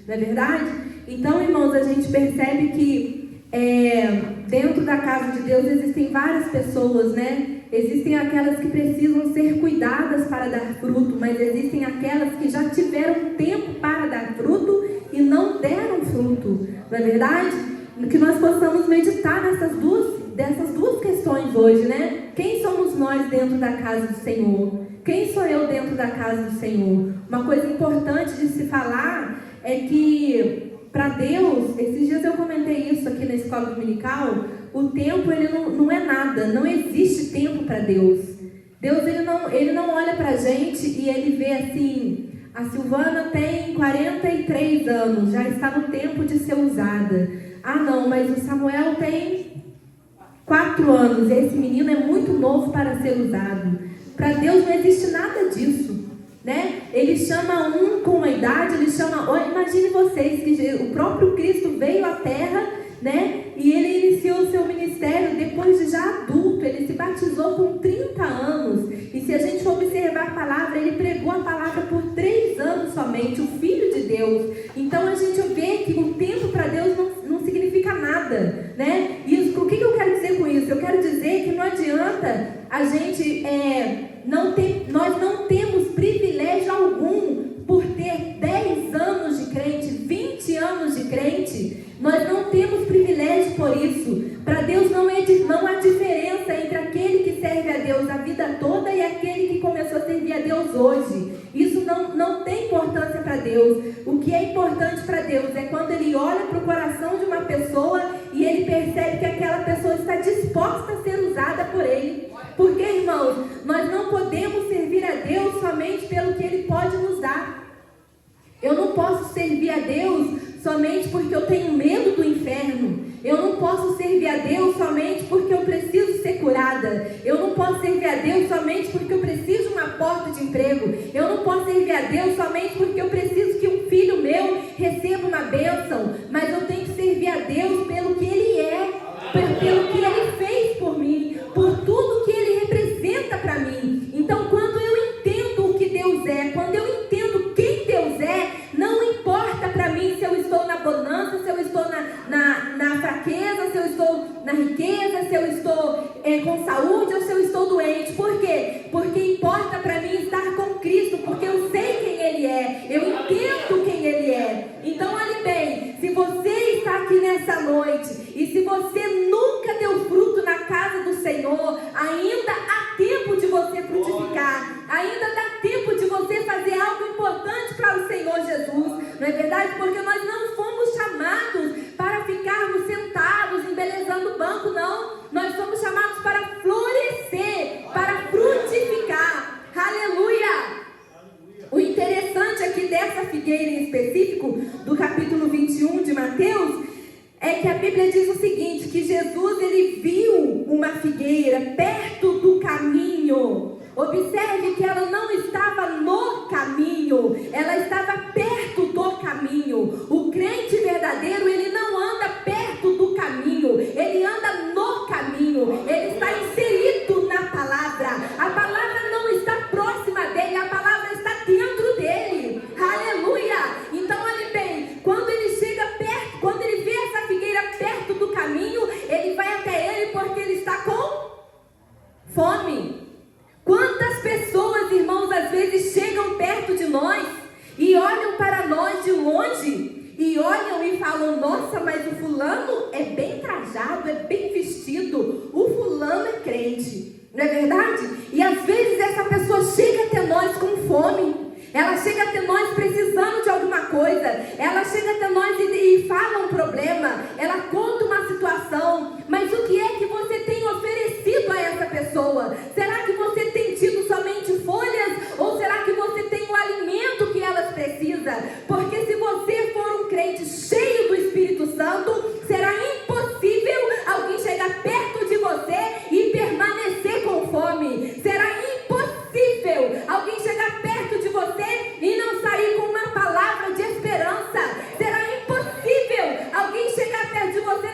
não é verdade? Então, irmãos, a gente percebe que dentro da casa de Deus existem várias pessoas, né? Existem aquelas que precisam ser cuidadas para dar fruto, mas existem aquelas que já tiveram tempo para dar fruto e não deram fruto, não é verdade? Que nós possamos meditar dessas duas questões hoje, né? Quem somos nós dentro da casa do Senhor? Quem sou eu dentro da casa do Senhor? Uma coisa importante de se falar é que para Deus, esses dias eu comentei isso aqui na escola dominical, o tempo ele não é nada, não existe tempo para Deus. Deus ele não olha para a gente e ele vê assim, a Silvana tem 43 anos, já está no tempo de ser usada. Ah não, mas o Samuel tem 4 anos, esse menino é muito novo para ser usado. Para Deus não existe nada disso, né? Ele chama um com uma idade, ele chama... Imagine vocês que o próprio Cristo veio à Terra, né? E ele iniciou o seu ministério depois de já adulto. Ele se batizou com 30 anos. E se a gente for observar a palavra, ele pregou a palavra por 3 anos somente, o Filho de Deus. Então a gente vê que o tempo para Deus não significa nada, né? E o que eu quero dizer com isso? Eu quero dizer que não adianta a gente... nós não temos privilégio algum por ter 10 anos de crente, 20 anos de crente. Nós não temos privilégio por isso. Para Deus não há diferença entre aquele que serve a Deus a vida toda e aquele que começou a servir a Deus hoje. Isso não tem importância para Deus. O que é importante para Deus é quando Ele olha para o coração de uma pessoa e Ele percebe que aquela pessoa está disposta a ser usada por Ele. Porque, irmãos, nós não podemos servir a Deus somente pelo que Ele pode nos dar. Eu não posso servir a Deus somente porque eu tenho medo do inferno. Eu não posso servir a Deus somente porque eu preciso ser curada. Eu não posso servir a Deus somente porque eu preciso de uma porta de emprego. Eu não posso servir a Deus somente porque eu preciso que um filho meu receba uma bênção. Mas eu tenho que servir a Deus pelo que Ele é, pelo que Ele fez por mim, por tudo que Ele representa para mim. Então, quando eu entendo o que Deus é, quando eu entendo quem Deus é, não importa para mim se eu estou na bonança, se eu estou na fraqueza, se eu estou na riqueza, se eu estou com saúde ou se eu estou doente. Por quê? Porque importa para mim estar com Cristo, porque eu sei quem Ele é, eu entendo quem Ele é. Então, olhe bem, se você está aqui nessa noite e se você nunca deu fruto na casa do Senhor, ainda há tempo de você frutificar, ainda dá tempo de você fazer algo importante para o Senhor Jesus, não é verdade? Porque nós não fomos chamados para ficarmos sentados, embelezando o banco, não. Nós somos chamados para florescer, para frutificar. Aleluia! O interessante aqui dessa figueira em específico, do capítulo 21 de Mateus, é que a Bíblia diz o seguinte, que Jesus ele viu uma figueira perto do caminho. Observe que ela não estava no caminho, ela estava perto do caminho. O crente verdadeiro, ele não anda perto do caminho, ele anda no caminho, ele está inserido na palavra. A palavra não está próxima dele, a palavra está dentro dele. Aleluia! Então, olhe bem, quando ele chega perto, quando ele vê essa figueira perto do caminho, ele vai até ele porque ele está com fome. Quantas pessoas, irmãos, às vezes chegam perto de nós e olham para nós de longe e olham e falam, nossa, mas o fulano é bem trajado, é bem vestido, o fulano é crente, não é verdade? E às vezes essa pessoa chega até nós com fome, ela chega até nós precisando de alguma coisa, ela chega até nós e fala um problema, ela conta uma situação, mas o que é que você tem oferecido a essa pessoa? Será que você tem tido somente folhas ou será que você tem o alimento que elas precisam? Porque se você for um crente cheio do Espírito Santo, será impossível alguém chegar perto de você e permanecer com fome. Será impossível alguém chegar perto de você e não sair com uma palavra de esperança. Será impossível alguém chegar perto de você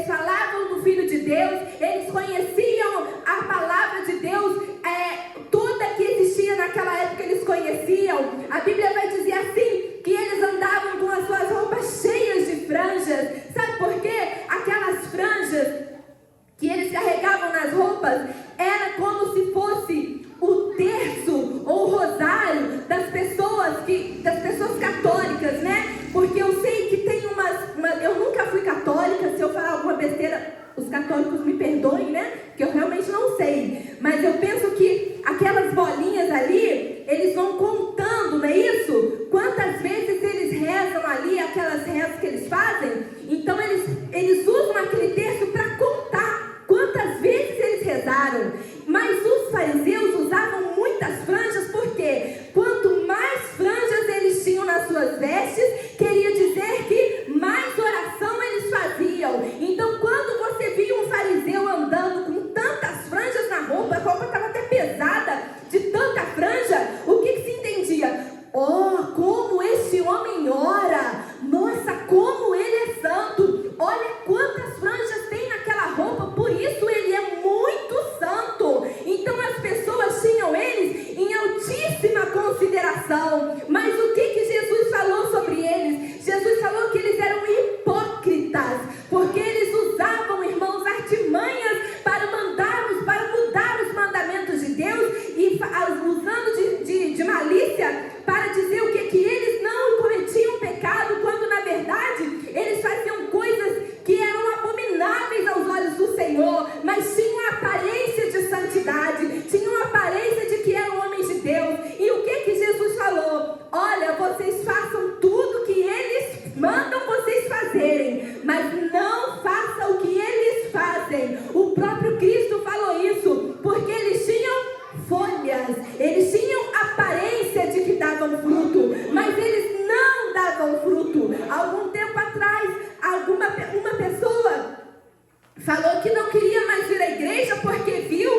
eles falavam do Filho de Deus, eles conheciam a palavra de Deus, toda que existia naquela época eles conheciam. A Bíblia vai dizer assim, que eles andavam com as suas roupas cheias de franjas. Sabe por quê? Aquelas franjas que eles carregavam nas roupas era como se fosse o terço ou o rosário das pessoas católicas, né? Porque eu sei que tem eu nunca fui católica, se eu falar alguma besteira, os católicos me perdoem, né? Porque eu realmente não sei. Mas eu penso que aquelas bolinhas ali, eles vão contando, não é isso? Quantas vezes eles rezam ali, aquelas rezas que eles fazem. Então eles usam aquele texto para contar quantas vezes eles rezaram. Mas os fariseus usavam muitas franjas, porque quanto mais franjas eles tinham nas suas vestes, queria dizer que mais oração eles faziam. Então quando você via um fariseu andando com tantas franjas na roupa, a roupa estava até pesada de tanta franja, o que se entendia? Oh, como esse homem ora! Nossa, como ele é santo! Olha quantas franjas tem naquela roupa, por isso ele é muito santo. Então as pessoas tinham eles em altíssima consideração. Mas o que Jesus falou sobre eles? Jesus falou que eles eram hipócritas, porque eles usavam, irmãos, artimanhas para mudar os mandamentos de Deus e usando de malícia para dizer o que eles não cometiam pecado, quando na verdade eles faziam coisas que eram abomináveis aos olhos do Senhor, mas tinham a aparência de santidade, tinham a aparência de que eram homens de Deus. E o que Jesus falou? Olha, vocês façam tudo que eles mandam vocês fazerem, mas não façam o que eles fazem. O próprio Cristo falou isso, porque eles tinham folhas, eles tinham aparência de que davam fruto, mas eles não davam fruto. Algum tempo atrás, uma pessoa falou que não queria mais vir à igreja porque viu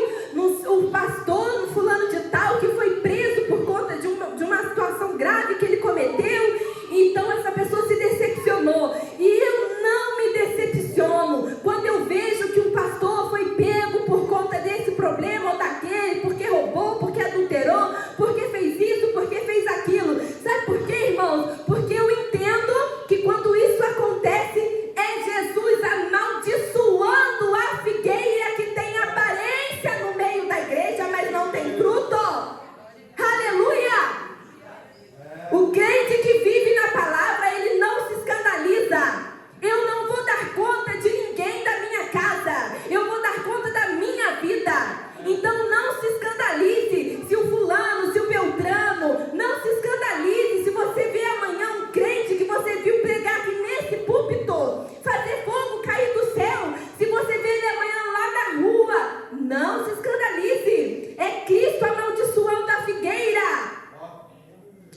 o pastor, no fulano de tal, que foi preso por conta de uma situação grave que ele cometeu. Então essa pessoa se decepcionou. E eu não me decepciono quando eu vejo que um pastor foi pego por conta desse problema ou daquele, porque roubou, porque adulterou, porque fez isso, porque fez aquilo. Sabe por quê, irmãos? Porque eu entendo que quando isso acontece, é Jesus amaldiçoando a figueira que tem aparência no meio da igreja, mas não tem fruto. Aleluia! O crente que vive na palavra, ele não se escandaliza. Eu não vou dar conta de ninguém da minha casa, eu vou dar conta da minha vida. Então não se escandalize se o fulano, se o Beltrano, não se escandalize se você vê amanhã um crente que você viu pregar aqui nesse púlpito, fazer fogo cair do céu. Se você vê ele amanhã lá na rua, não se escandalize. É Cristo amaldiçoando a figueira.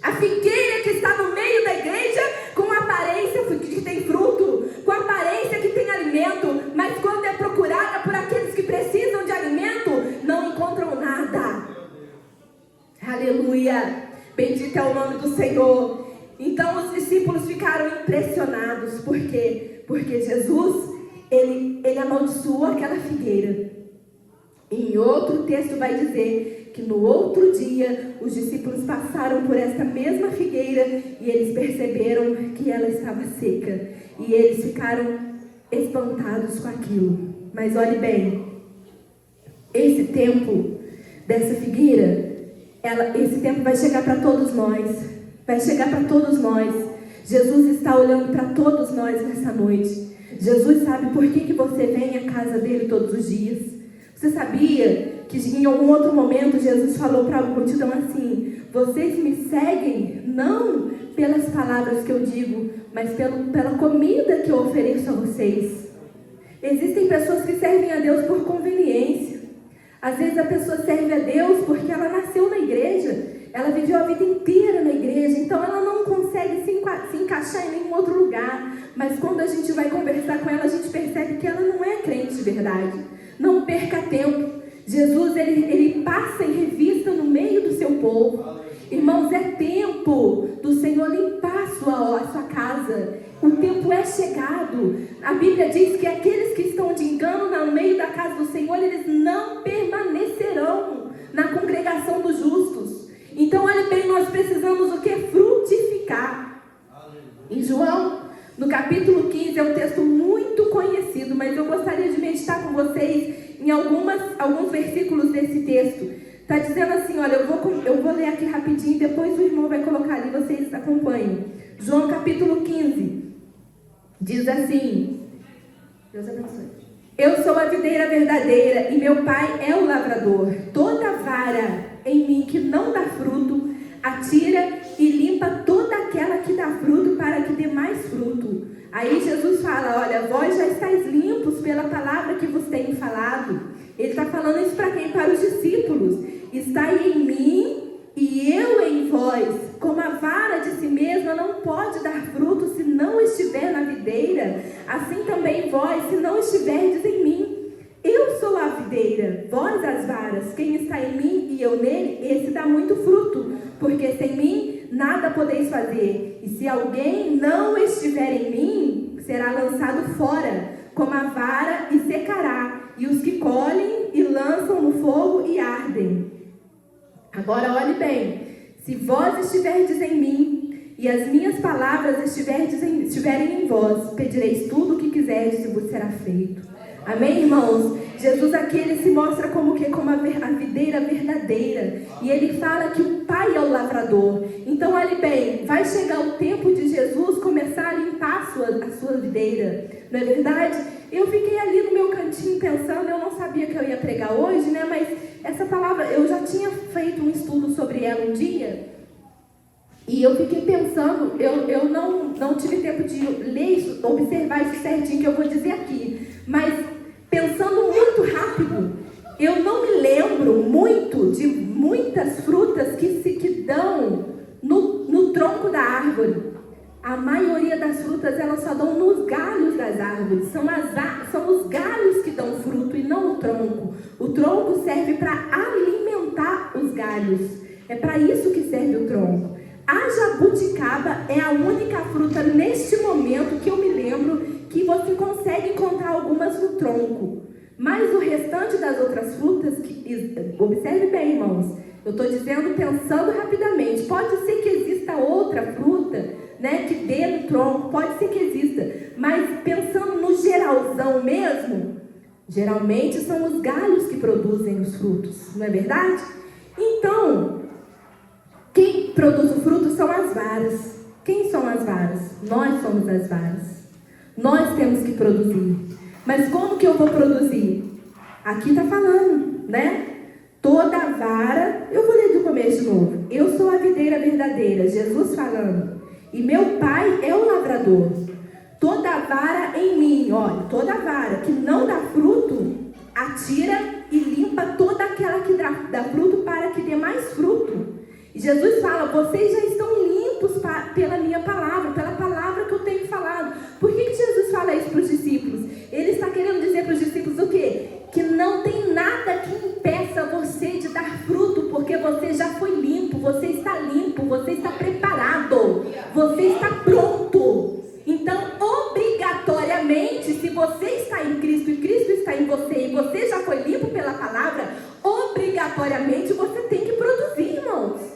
A figueira que está no meio da igreja, com aparência que tem fruto, com aparência que tem alimento, mas quando é procurada por aqueles que precisam de alimento, não encontram nada. Aleluia! Bendito é o nome do Senhor. Então os discípulos ficaram impressionados. Por quê? Porque Jesus, ele amaldiçoou aquela figueira. Em outro texto vai dizer que no outro dia os discípulos passaram por essa mesma figueira e eles perceberam que ela estava seca. E eles ficaram espantados com aquilo. Mas olhe bem, esse tempo dessa figueira, esse tempo vai chegar para todos nós. Vai chegar para todos nós. Jesus está olhando para todos nós nessa noite. Jesus sabe por que você vem à casa dele todos os dias. Você sabia que em algum outro momento Jesus falou para a multidão assim: vocês me seguem não pelas palavras que eu digo, mas pela comida que eu ofereço a vocês. Existem pessoas que servem a Deus por conveniência. Às vezes a pessoa serve a Deus porque ela nasceu na igreja, ela viveu a vida inteira na igreja, então ela não consegue se encaixar em nenhum outro lugar. Mas quando a gente vai conversar com ela, a gente percebe que ela não é crente de verdade. Não perca tempo. Jesus, ele passa em revista no meio do seu povo. Irmãos, é tempo do Senhor limpar a sua casa. O tempo é chegado. A Bíblia diz que aqueles que da casa do Senhor, eles não permanecerão na congregação dos justos. Então, olha bem, nós precisamos o que? Frutificar. Em João, no capítulo 15, é um texto muito conhecido, mas eu gostaria de meditar com vocês em alguns versículos desse texto. Está dizendo assim, olha, eu vou ler aqui rapidinho, depois o irmão vai colocar ali, vocês acompanham. João capítulo 15, diz assim, Deus abençoe. Eu sou a videira verdadeira e meu pai é o lavrador. Toda vara em mim que não dá fruto, atira e limpa toda aquela que dá fruto para que dê mais fruto. Aí Jesus fala, olha, vós já estáis limpos pela palavra que vos tenho falado. Ele está falando isso para quem? Para os discípulos. Estai em mim e eu em vós. Como a vara de si mesma não pode dar fruto se não estiver na videira, assim também vós, se não estiverdes em mim. Eu sou a videira, vós as varas. Quem está em mim e eu nele, esse dá muito fruto, porque sem mim nada podeis fazer. E se alguém não estiver em mim, será lançado fora, como a vara, e secará. E os que colhem e lançam no fogo e ardem. Agora olhe bem, se vós estiverdes em mim, e as minhas palavras estiverem em vós, pedireis tudo o que quiserdes e vos será feito. Amém, irmãos? Jesus aqui, ele se mostra como a videira verdadeira. E ele fala que o Pai é o lavrador. Então, olhe bem, vai chegar o tempo de Jesus começar a limpar a sua videira. Não é verdade? Eu fiquei ali no meu cantinho pensando, eu não sabia que eu ia pregar hoje, né? Mas essa palavra, eu já tinha feito um estudo sobre ela um dia. E eu fiquei pensando, eu não tive tempo de ler isso, observar isso certinho que eu vou dizer aqui. Mas pensando muito rápido, eu não me lembro muito de muitas frutas que dão no tronco da árvore. A maioria das frutas, elas só dão nos galhos das árvores. São os galhos que dão fruto e não o tronco. O tronco serve para alimentar os galhos. É para isso que serve o tronco. A jabuticaba é a única fruta neste momento que eu me lembro que você consegue encontrar algumas no tronco. Mas o restante das outras frutas, observe bem, irmãos, eu estou dizendo pensando rapidamente, pode ser que exista outra fruta, né, que dê no tronco, pode ser que exista, mas pensando no geralzão mesmo, geralmente são os galhos que produzem os frutos, não é verdade? Então, quem produz o fruto são as varas. Quem são as varas? Nós somos as varas. Nós temos que produzir. Mas como que eu vou produzir? Aqui está falando, né? Toda vara, eu vou ler do começo de novo. Eu sou a videira verdadeira, Jesus falando. E meu pai é o lavrador. Toda vara em mim, olha, toda vara que não dá fruto, atira e limpa toda aquela que dá fruto para que dê mais fruto. E Jesus fala, vocês já estão limpos pela minha palavra, pela palavra que eu tenho falado. Por que Jesus fala isso para os discípulos? Ele está querendo dizer para os discípulos o quê? Que não tem nada que impeça você de dar fruto, porque você já foi limpo, você está limpo, você está preparado, você está pronto. Então, obrigatoriamente, se você está em Cristo e Cristo está em você e você já foi limpo pela palavra, obrigatoriamente você tem que produzir, irmãos.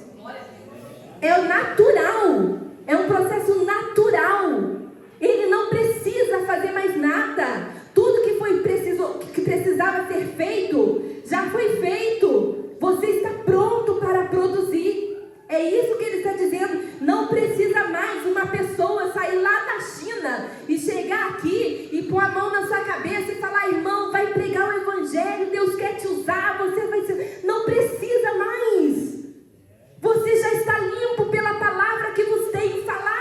É o natural, é um processo natural. Ele não precisa fazer mais nada. Tudo que precisava ser feito, já foi feito. Você está pronto para produzir. É isso que ele está dizendo. Não precisa mais uma pessoa sair lá da China e chegar aqui e pôr a mão na sua cabeça e falar, irmão, vai pregar o evangelho, Deus quer te usar, você vai ser... Não precisa mais. Você já está limpo pela palavra que vos tenho falado.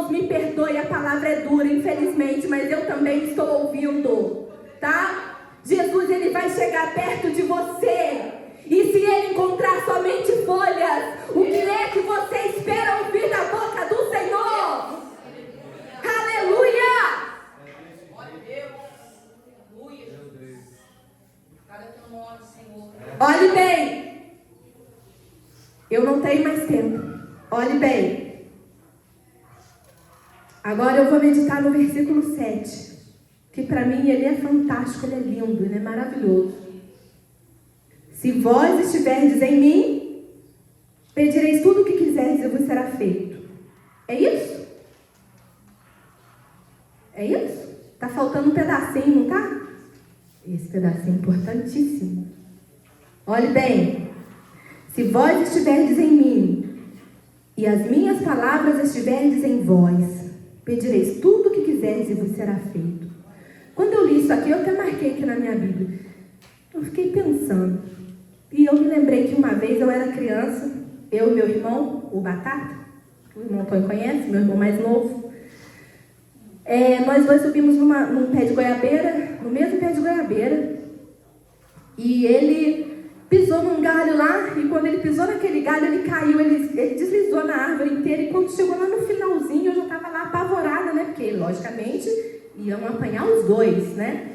irmãos, me perdoe, a palavra é dura, infelizmente, mas eu também estou ouvindo, tá? Jesus, ele vai chegar perto de você. E se ele encontrar somente folhas, o que é que você espera ouvir da boca do Senhor? Aleluia! Olhe bem. Eu não tenho mais tempo. Olhe bem. Agora eu vou meditar no versículo 7. Que para mim ele é fantástico, ele é lindo, ele é maravilhoso. Se vós estiverdes em mim, pedireis tudo o que quiserdes e vos será feito. É isso? É isso? Tá faltando um pedacinho, não tá? Esse pedacinho é importantíssimo. Olhe bem. Se vós estiverdes em mim, e as minhas palavras estiverdes em vós, pedireis tudo o que quiserdes e vos será feito. Quando eu li isso aqui, eu até marquei aqui na minha Bíblia. Eu fiquei pensando. E eu me lembrei que uma vez eu era criança, eu e meu irmão, o Batata, o irmão Antônio conhece, meu irmão mais novo. Nós dois subimos num pé de goiabeira, no mesmo pé de goiabeira. E ele pisou num galho lá, e quando ele pisou naquele galho, ele caiu, ele deslizou na árvore inteira. E quando chegou lá no finalzinho, eu já estava lá apavorada, né? Porque, logicamente, iam apanhar os dois, né?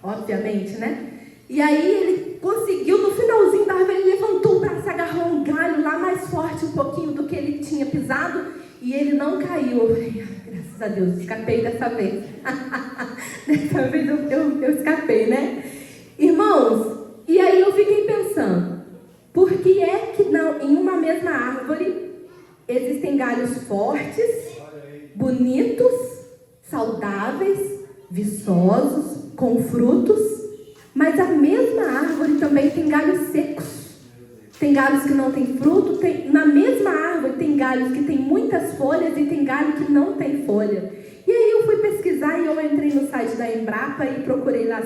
Obviamente, né? E aí ele conseguiu, no finalzinho da árvore, ele levantou o braço, agarrou um galho lá mais forte um pouquinho do que ele tinha pisado, e ele não caiu. Eu falei, graças a Deus, escapei dessa vez. Dessa vez eu escapei, né? Irmãos, e aí eu fiquei pensando, por que é que não, em uma mesma árvore, existem galhos fortes, bonitos, saudáveis, viçosos, com frutos, mas a mesma árvore também tem galhos secos. Tem galhos que não têm fruto, na mesma árvore tem galhos que têm muitas folhas e tem galho que não tem folha. E aí eu fui pesquisar e eu entrei no site da Embrapa e procurei lá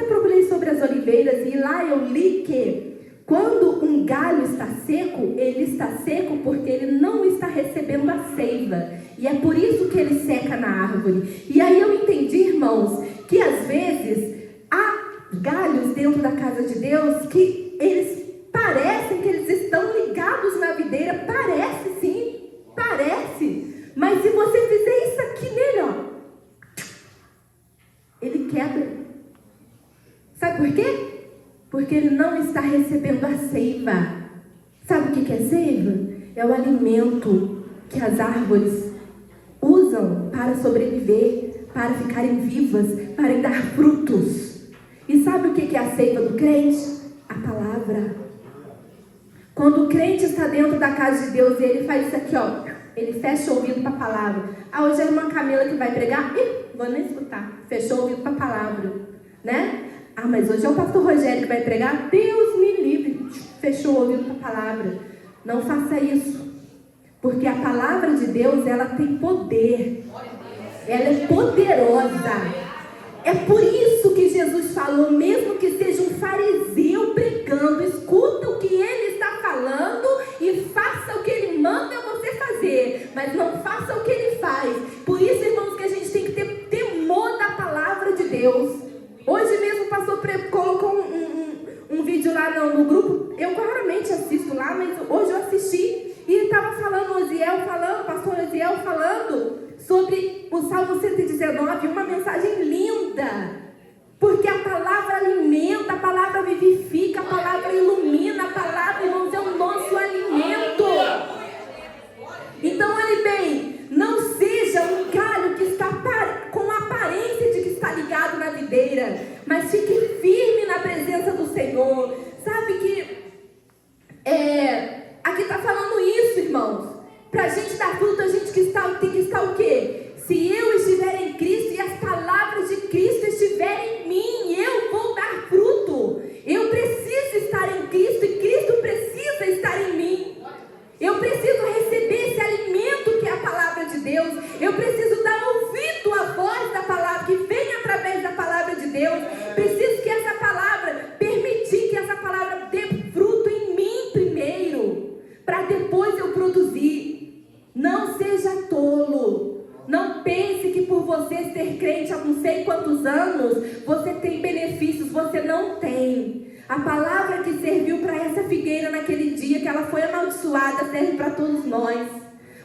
procurei sobre as oliveiras, e lá eu li que quando um galho está seco, ele está seco porque ele não está recebendo a seiva. E é por isso que ele seca na árvore. E aí eu entendi, irmãos, que às vezes há galhos dentro da casa de Deus que eles parecem que eles estão ligados na videira. Parece sim, parece. Mas se você fizer isso aqui nele, ó, ele quebra. Sabe por quê? Porque ele não está recebendo a seiva. Sabe o que é seiva? É o alimento que as árvores usam para sobreviver, para ficarem vivas, para dar frutos. E sabe o que é a seiva do crente? A palavra. Quando o crente está dentro da casa de Deus e ele faz isso aqui, ó, ele fecha o ouvido para a palavra. Hoje é a irmã Camila que vai pregar, vou nem escutar, fechou o ouvido para a palavra, né? Mas hoje é o pastor Rogério que vai pregar, Deus me livre, fechou o ouvido para a palavra. Não faça isso, porque a palavra de Deus, ela tem poder, ela é poderosa. É por isso que Jesus falou, mesmo que seja um fariseu pregando, escuta o que ele está falando e faça o que ele manda você fazer, mas não faça o que ele faz. Por isso, irmãos, que a gente tem que ter temor da palavra de Deus. Hoje mesmo o pastor colocou um vídeo lá no grupo, eu raramente assisto lá, mas hoje eu assisti, e estava falando, o pastor Osiel falando sobre o Salmo 119, uma mensagem linda, porque a palavra alimenta, a palavra vivifica, a palavra ilumina, a palavra, irmãos, é o nosso alimento. Então, olhe bem, não seja um galho que está com a aparência de que está ligado na videira, mas fique firme na presença do Senhor. Sabe que aqui está falando isso, irmãos. Para a gente dar fruto, a gente tem que estar o quê? Se eu estiver em Cristo e as palavras de Cristo estiverem em mim, eu vou dar fruto. Eu preciso estar em Cristo e Cristo precisa estar em mim. Eu preciso receber esse alimento que é a palavra de Deus. Eu preciso dar ouvido à voz da palavra que vem através da palavra de Deus. Preciso que essa palavra, permitir que essa palavra dê fruto em mim primeiro, para depois eu produzir. Não seja tolo. Não pense que por você ser crente há não sei quantos anos, você tem benefícios. Você não tem. A palavra que serviu para essa figueira naquele dia, que ela foi amaldiçoada, serve para todos nós.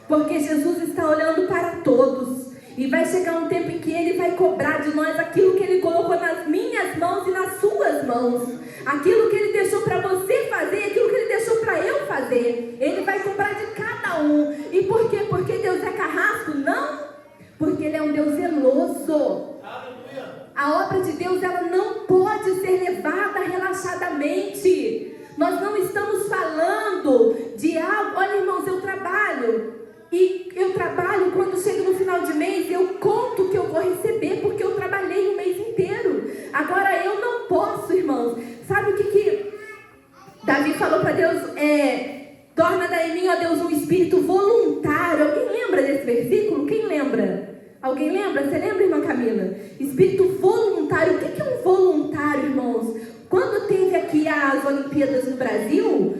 Porque Jesus está olhando para todos. E vai chegar um tempo em que Ele vai cobrar de nós aquilo que Ele colocou nas minhas mãos e nas suas mãos. Aquilo que Ele deixou para você fazer, aquilo que Ele deixou para eu fazer. Ele vai cobrar de cada um. E por quê? Porque Deus é carrasco? Não. Porque Ele é um Deus zeloso. A obra de Deus, ela não pode ser levada relaxadamente. Nós não estamos falando de algo. Olha, irmãos, eu trabalho. E eu trabalho, quando chego no final de mês, eu conto o que eu vou receber, porque eu trabalhei o mês inteiro. Agora, eu não posso, irmãos. Sabe o que Davi falou para Deus? Torna daí em mim, ó Deus, um espírito voluntário. Alguém lembra desse versículo? Quem lembra? Alguém lembra? Você lembra, irmã Camila? Espírito voluntário. O que é um voluntário, irmãos? Quando teve aqui as Olimpíadas no Brasil,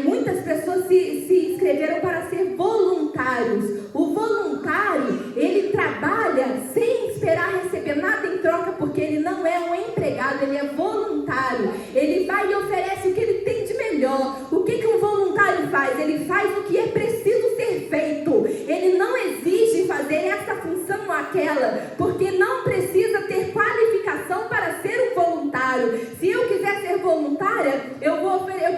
muitas pessoas se inscreveram para ser voluntários. O voluntário, ele trabalha sem esperar receber nada em troca, porque ele não é um empregado, ele é voluntário. Ele vai e oferece o que ele tem de melhor. O que um voluntário faz? Ele faz o que é preciso ser feito. Ele não exige fazer essa função ou aquela, porque não precisa ter qualificação para ser um voluntário. Se eu quiser ser voluntária, eu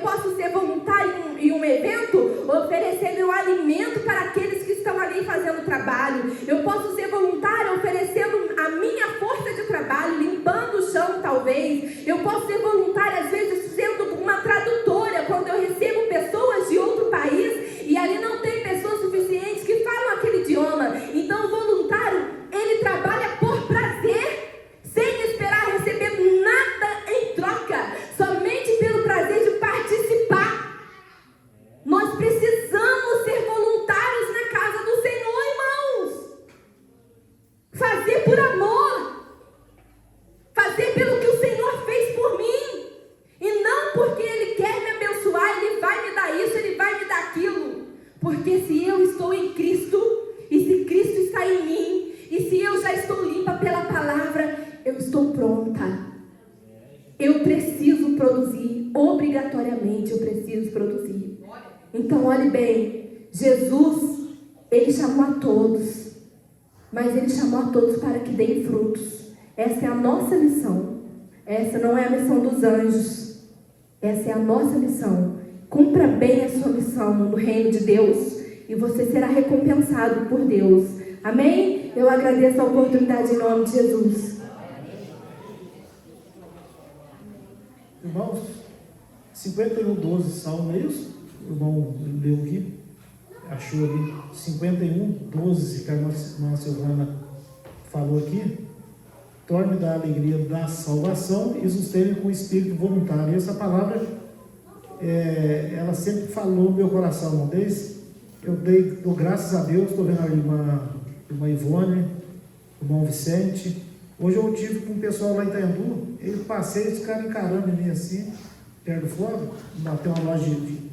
posso ser voluntária em um evento, oferecendo um alimento para aqueles que estão ali fazendo trabalho. Eu posso ser voluntária oferecendo a minha força de trabalho, limpando o chão talvez. Eu posso ser voluntária às vezes sendo uma tradutora, quando eu recebo pessoas de outro país e ali não tem pessoas suficientes que falam aquele idioma. Então o voluntário, ele trabalha por prazer, sem esperar receber nada em troca, somente pelo prazer de participar. Nós precisamos ser voluntários na casa do Senhor, irmãos. Fazer por amor. Fazer pelo que o Senhor fez por mim. E não porque Ele quer me abençoar, Ele vai me dar isso, Ele vai me dar aquilo. Porque se eu estou em Cristo, e se Cristo está em mim, e se eu já estou limpa pela palavra, eu estou pronta. Eu preciso produzir, obrigatoriamente eu preciso produzir. Então olhe bem, Jesus, Ele chamou a todos, mas Ele chamou a todos para que deem frutos. Essa é a nossa missão. Essa não é a missão dos anjos. Essa é a nossa missão. Cumpra bem a sua missão no reino de Deus e você será recompensado por Deus. Amém? Eu agradeço a oportunidade em nome de Jesus. Irmãos, 51:12, Salmo, é isso? O irmão leu aqui, achou ali, 51:12, que a irmã Silvana falou aqui. Torne da alegria da salvação e sustene com o espírito voluntário. E essa palavra, ela sempre falou no meu coração, irmão. Dou graças a Deus. Estou vendo a irmã Ivone, o irmão Vicente. Hoje eu tive com um pessoal lá em Itaiandu, ele passei, eles ficaram encarando em mim assim, perto do fogo, tem uma loja de